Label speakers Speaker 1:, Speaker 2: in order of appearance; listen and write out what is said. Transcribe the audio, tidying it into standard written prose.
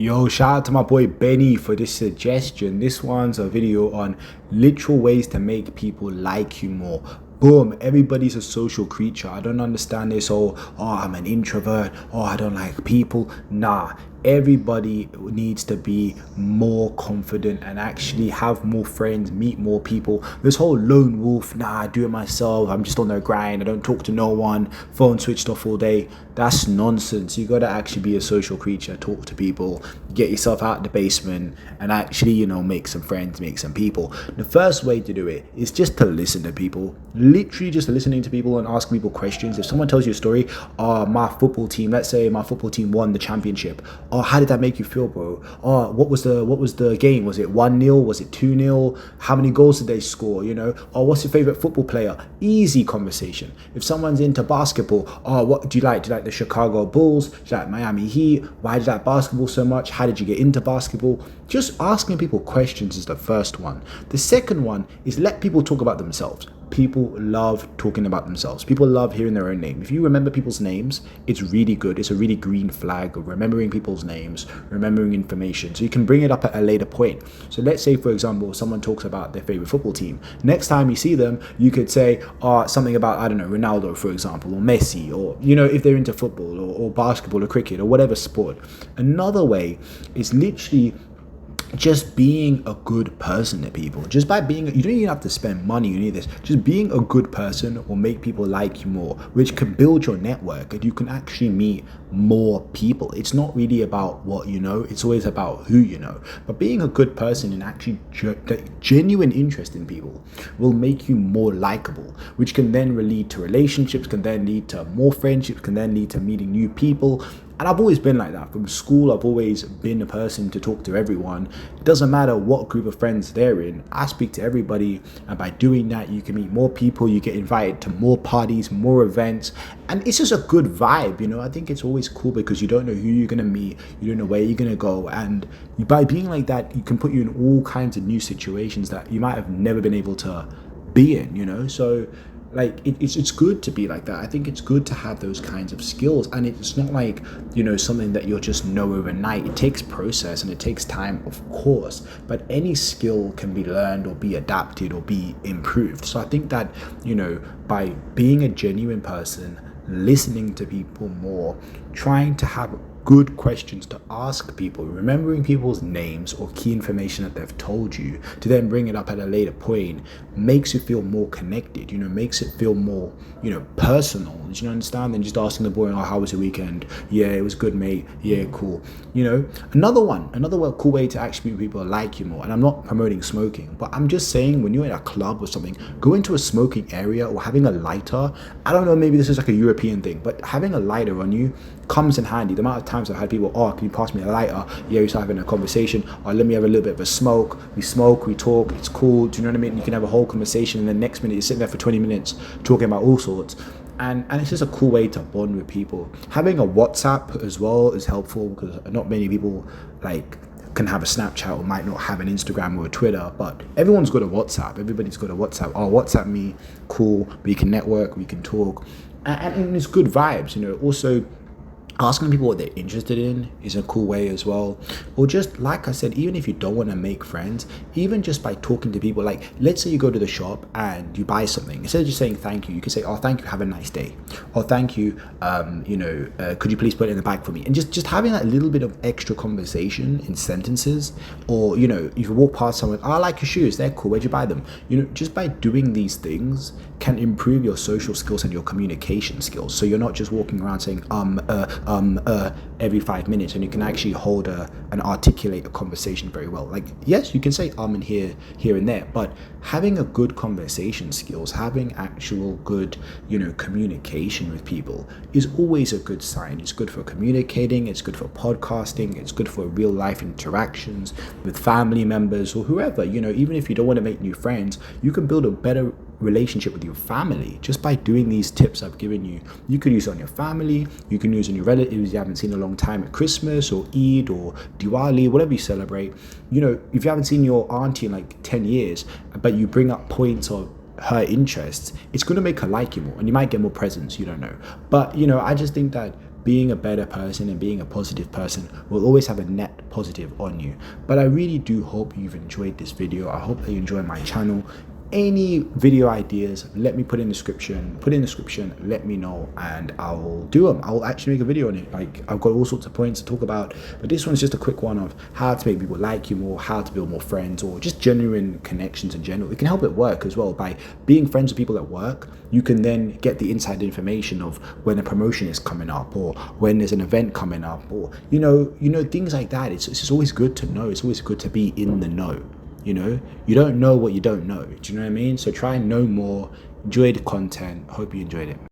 Speaker 1: Yo, shout out to my boy Benny for this suggestion. This one's a video on literal ways to make people like you more. Boom, everybody's a social creature. I don't understand this I'm an introvert, I don't like people. Nah, everybody needs to be more confident and actually have more friends, meet more people. This whole lone wolf, nah, I do it myself, I'm just on the grind, I don't talk to no one, phone switched off all day. That's nonsense. You gotta actually be a social creature, talk to people, get yourself out of the basement and actually, make some friends, make some people. The first way to do it is just to listen to people. Literally just listening to people and asking people questions. If someone tells you a story, my football team, let's say my football team won the championship. How did that make you feel, bro? What was the game? Was it 1-0? Was it 2-0? How many goals did they score? What's your favorite football player? Easy conversation. If someone's into basketball, what do you like? Do you like the Chicago Bulls? Do you like Miami Heat? Why do you like basketball so much? How did you get into basketball? Just asking people questions is the first one. The second one is let people talk about themselves. People love talking about themselves. People love hearing their own name. If you remember people's names, it's really good. It's a really green flag of remembering people's names, remembering information. So you can bring it up at a later point. So let's say, for example, someone talks about their favorite football team. Next time you see them, you could say something about, I don't know, Ronaldo, for example, or Messi, or, if they're into football or basketball or cricket or whatever sport. Another way is literally just being a good person to people. Just by being, you don't even have to spend money, you need this. Just being a good person will make people like you more, which can build your network and you can actually meet more people. It's not really about what you know, it's always about who you know. But being a good person and actually genuine interest in people will make you more likable, which can then lead to relationships, can then lead to more friendships, can then lead to meeting new people. And I've always been like that. From school, I've always been a person to talk to everyone. It doesn't matter what group of friends they're in. I speak to everybody. And by doing that, you can meet more people. You get invited to more parties, more events. And it's just a good vibe, I think it's always cool because you don't know who you're going to meet. You don't know where you're going to go. And by being like that, you can put you in all kinds of new situations that you might have never been able to be in, So it's good to be like that. I think it's good to have those kinds of skills, and it's not like something that you'll just know overnight. It takes process and it takes time, of course, but any skill can be learned or be adapted or be improved. So I think that by being a genuine person, listening to people more, trying to have good questions to ask people, remembering people's names or key information that they've told you to then bring it up at a later point makes you feel more connected, makes it feel more, personal. Do you understand? Than just asking the boy, how was your weekend? Yeah, it was good, mate. Yeah, cool. Another cool way to actually make people like you more, and I'm not promoting smoking, but I'm just saying when you're in a club or something, go into a smoking area or having a lighter. I don't know, maybe this is like a European thing, but having a lighter on you comes in handy. The amount of times I've had people, can you pass me a lighter? Yeah, we start having a conversation. Let me have a little bit of a smoke. We smoke, we talk, it's cool. Do you know what I mean? You can have a whole conversation and the next minute you're sitting there for 20 minutes talking about all sorts. And it's just a cool way to bond with people. Having a WhatsApp as well is helpful because not many people can have a Snapchat or might not have an Instagram or a Twitter, but everyone's got a WhatsApp. Everybody's got a WhatsApp. WhatsApp me, cool. We can network, we can talk, and it's good vibes. Also, asking people what they're interested in is a cool way as well. Or just, like I said, even if you don't want to make friends, even just by talking to people, let's say you go to the shop and you buy something, instead of just saying thank you, you can say, thank you, have a nice day. Or thank you, could you please put it in the bag for me? And just having that little bit of extra conversation in sentences. Or, if you walk past someone, I like your shoes, they're cool, where'd you buy them? Just by doing these things can improve your social skills and your communication skills. So you're not just walking around saying, every 5 minutes, and you can actually hold and articulate a conversation very well. Yes, you can say and here and there, but having a good conversation skills, having actual good, communication with people is always a good sign. It's good for communicating, it's good for podcasting, it's good for real life interactions with family members or whoever, even if you don't want to make new friends, you can build a better relationship with your family just by doing these tips I've given you. You could use it on your family, you can use it on your relatives you haven't seen in a long time at Christmas or Eid or Diwali, whatever you celebrate. If you haven't seen your auntie in 10 years, but you bring up points of her interests, it's going to make her like you more, and you might get more presents, you don't know. But I just think that being a better person and being a positive person will always have a net positive on you. But I really do hope you've enjoyed this video. I hope that you enjoy my channel. Any video ideas, let me put in the description, let me know, and I'll do them. I'll actually make a video on it. Like, I've got all sorts of points to talk about, but this one's just a quick one of how to make people like you more, how to build more friends, or just genuine connections in general. It can help at work as well. By being friends with people at work, you can then get the inside information of when a promotion is coming up, or when there's an event coming up, or you know things like that. It's just always good to know. It's always good to be in the know. You don't know what you don't know. Do you know what I mean? So try and know more. Enjoy the content. Hope you enjoyed it.